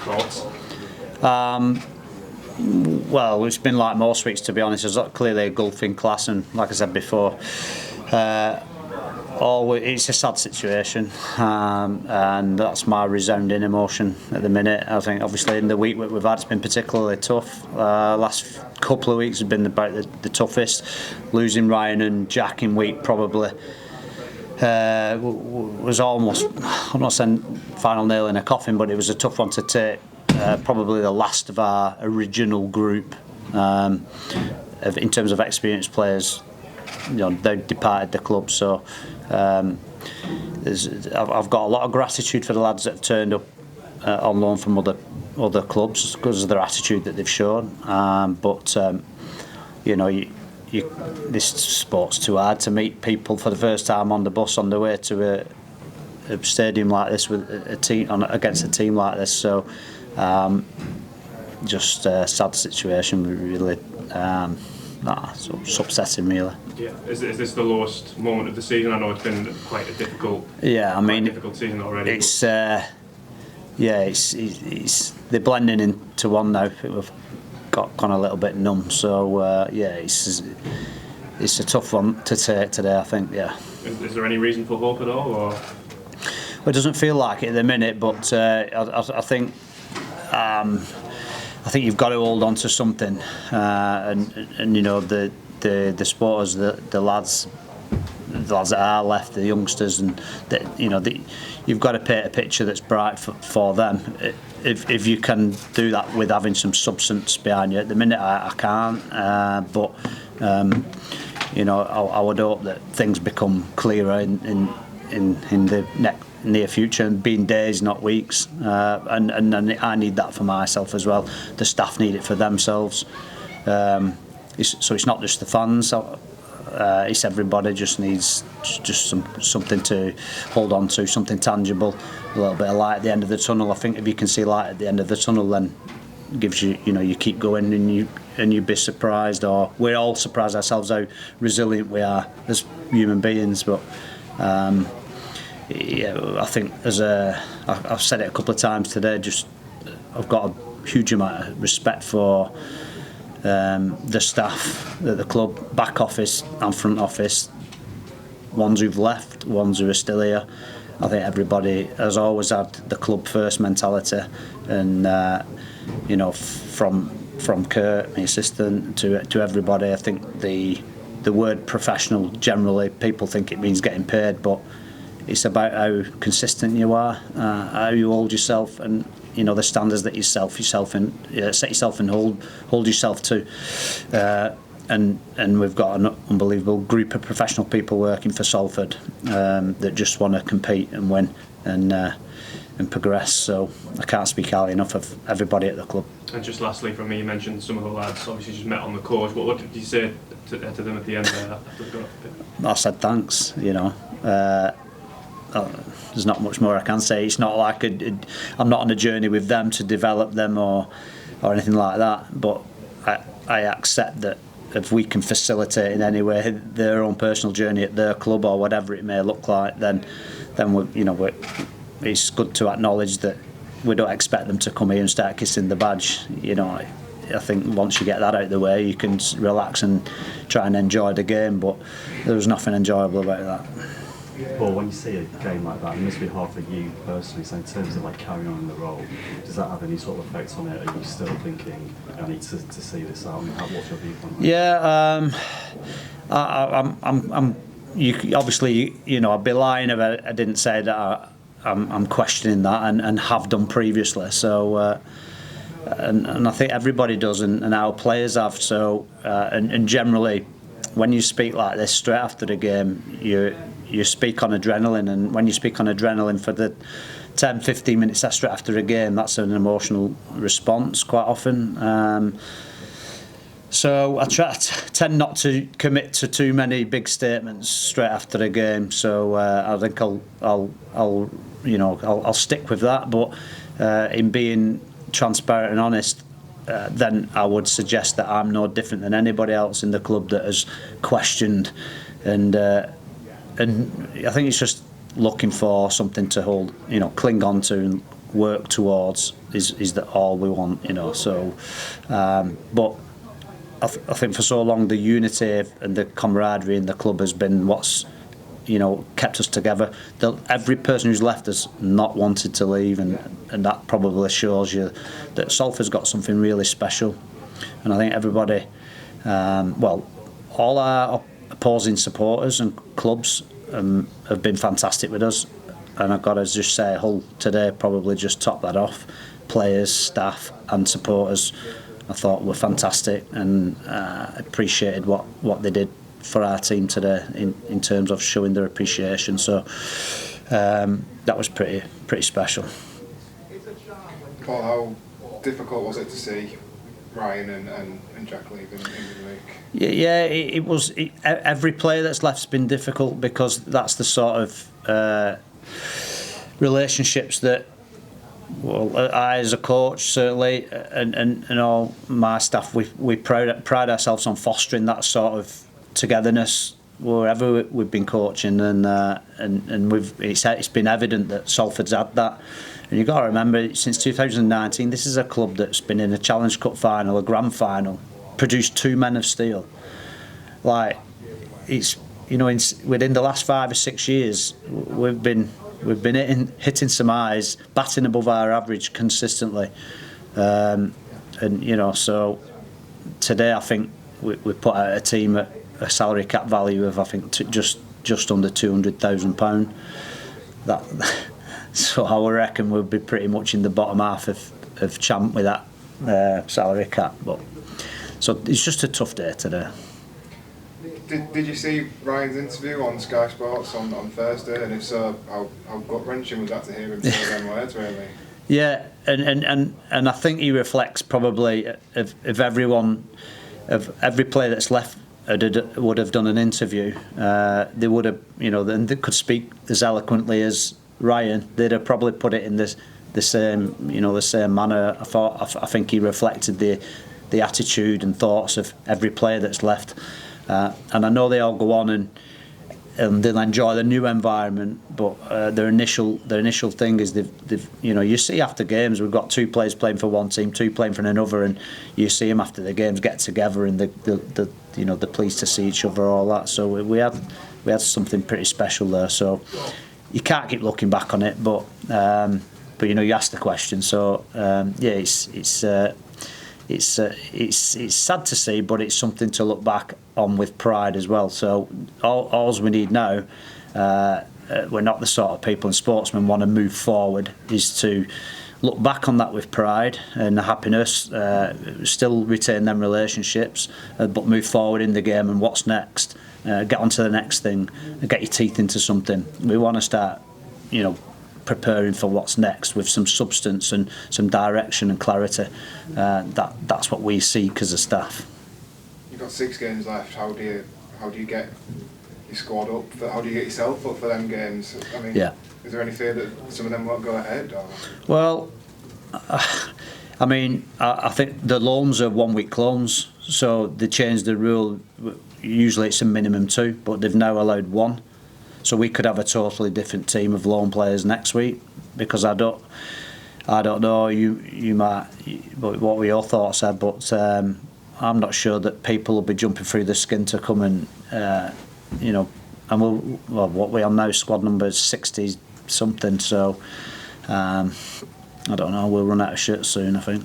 Thoughts? Well, it's been like most weeks, to be honest. There's clearly a gulf in class, and like I said before, it's a sad situation, and that's my resounding emotion at the minute. I think obviously in the week we've had, it's been particularly tough. Last couple of weeks have been about the toughest. Losing Ryan and Jack in week probably was almost, I'm not saying final nail in a coffin, but it was a tough one to take. Probably the last of our original group in terms of experienced players. They departed the club, so I've got a lot of gratitude for the lads that have turned up on loan from other clubs because of their attitude that they've shown. This sport's too hard to meet people for the first time on the bus on the way to a stadium like this with a team against a team like this. So just a sad situation, really. It's upsetting, really. Yeah, is this the lowest moment of the season? I know it's been quite a difficult. Yeah, I mean, difficult season already. It's it's they're blending into one now. We've gone a little bit numb. So it's a tough one to take today, I think. Yeah. Is there any reason for hope at all, or? Well, it doesn't feel like it at the minute, but I think. I think you've got to hold on to something, and the supporters, the lads that are left, the youngsters, and you've got to paint a picture that's bright for them. If you can do that with having some substance behind you. At the minute, I can't, but I would hope that things become clearer in the near future, and being days, not weeks, and I need that for myself as well. The staff need it for themselves. So it's not just the fans. It's everybody. Just needs something to hold on to, something tangible, a little bit of light at the end of the tunnel. I think if you can see light at the end of the tunnel, then it gives you, you keep going, and you'd be surprised, or we're all surprised ourselves how resilient we are as human beings. But I think I've said it a couple of times today. I've got a huge amount of respect for the staff at the club, back office and front office, ones who've left, ones who are still here. I think everybody has always had the club first mentality, and from Kurt, my assistant, to everybody. I think the word professional, generally people think it means getting paid, but it's about how consistent you are, how you hold yourself, and the standards that set yourself and hold yourself to. And we've got an unbelievable group of professional people working for Salford that just want to compete and win and progress. So I can't speak highly enough of everybody at the club. And just lastly from me, you mentioned some of the lads obviously just met on the course. What did you say to them at the end there after they got off the pitch? I said thanks. There's not much more I can say. It's not like I'm not on a journey with them to develop them or anything like that. But I accept that if we can facilitate in any way their own personal journey at their club or whatever it may look like, then it's good to acknowledge that we don't expect them to come here and start kissing the badge. I think once you get that out of the way, you can relax and try and enjoy the game. But there was nothing enjoyable about that. Paul, when you see a game like that, it must be hard for you personally. So in terms of carrying on in the role, does that have any sort of effect on it? Are you still thinking, I need to see this out? What's your viewpoint? Yeah, obviously, I'd be lying if I didn't say that I'm questioning that and have done previously. So, and I think everybody does, and our players have. So, and generally, when you speak like this straight after the game, you speak on adrenaline, and when you speak on adrenaline for the 10-15 minutes straight after a game, that's an emotional response quite often. So I tend not to commit to too many big statements straight after a game. So I think I'll stick with that. But in being transparent and honest, then I would suggest that I'm no different than anybody else in the club that has questioned, and I think it's just looking for something to cling on to and work towards is that all we want, you know. So, but I think for so long the unity and the camaraderie in the club has been what's, you know, kept us together. Every person who's left has not wanted to leave, and that probably shows you that Salford's got something really special. And I think everybody, all our opposing supporters and clubs have been fantastic with us. And I've got to just say, Hull today probably just topped that off. Players, staff and supporters, I thought were fantastic, and appreciated what they did for our team today in terms of showing their appreciation. So that was pretty special. Paul, how difficult was it to see Ryan and Jack leaving in the league? Yeah, it was. Every player that's left's been difficult, because that's the sort of relationships that, well, I as a coach certainly, and all my staff, we pride ourselves on fostering that sort of togetherness wherever we've been coaching, and it's been evident that Salford's had that. And you've got to remember, since 2019, this is a club that's been in a Challenge Cup final, a grand final, produced 2 men of steel. Like, it's, you know, within the last 5 or 6 years, we've been hitting some eyes, batting above our average consistently, and you know, so today I think we put out a team at a salary cap value of, I think, just under £200,000. That. So I would reckon we'll be pretty much in the bottom half of champ with that salary cap. But so it's just a tough day today. Did you see Ryan's interview on Sky Sports on Thursday? And if so, how gut-wrenching was that to hear him say them words, really? Yeah, and I think he reflects probably of everyone, of every player that's left would have done an interview. They would have, you know, they could speak as eloquently as Ryan. They'd have probably put it in the same manner. I think he reflected the attitude and thoughts of every player that's left, and I know they all go on and they'll enjoy the new environment. But their initial thing is they've you know, you see after games, we've got 2 players playing for one team, 2 playing for another, and you see them after the games get together and the you know, they're pleased to see each other, all that. So we had something pretty special there. So you can't keep looking back on it, but you know, you asked the question. So yeah, it's sad to see, but it's something to look back on with pride as well. So all we need now, we're not the sort of people, and sportsmen want to move forward, is to look back on that with pride and happiness, still retain them relationships, but move forward in the game. And what's next? Get on to the next thing and get your teeth into something. We want to start, you know, preparing for what's next with some substance and some direction and clarity. That's what we seek as a staff. You've got 6 games left. How do you get your squad up? How do you get yourself up for them games? I mean, yeah. Is there any fear that some of them won't go ahead? Or? Well, I mean, I think the loans are 1-week loans, so they changed the rule. Usually it's a minimum 2, but they've now allowed 1. So we could have a totally different team of loan players next week, because I don't know. You might. What were your thoughts there? But I'm not sure that people will be jumping through the skin to come and you know. And what we are now, squad number is 60 something. So I don't know. We'll run out of shirts soon, I think.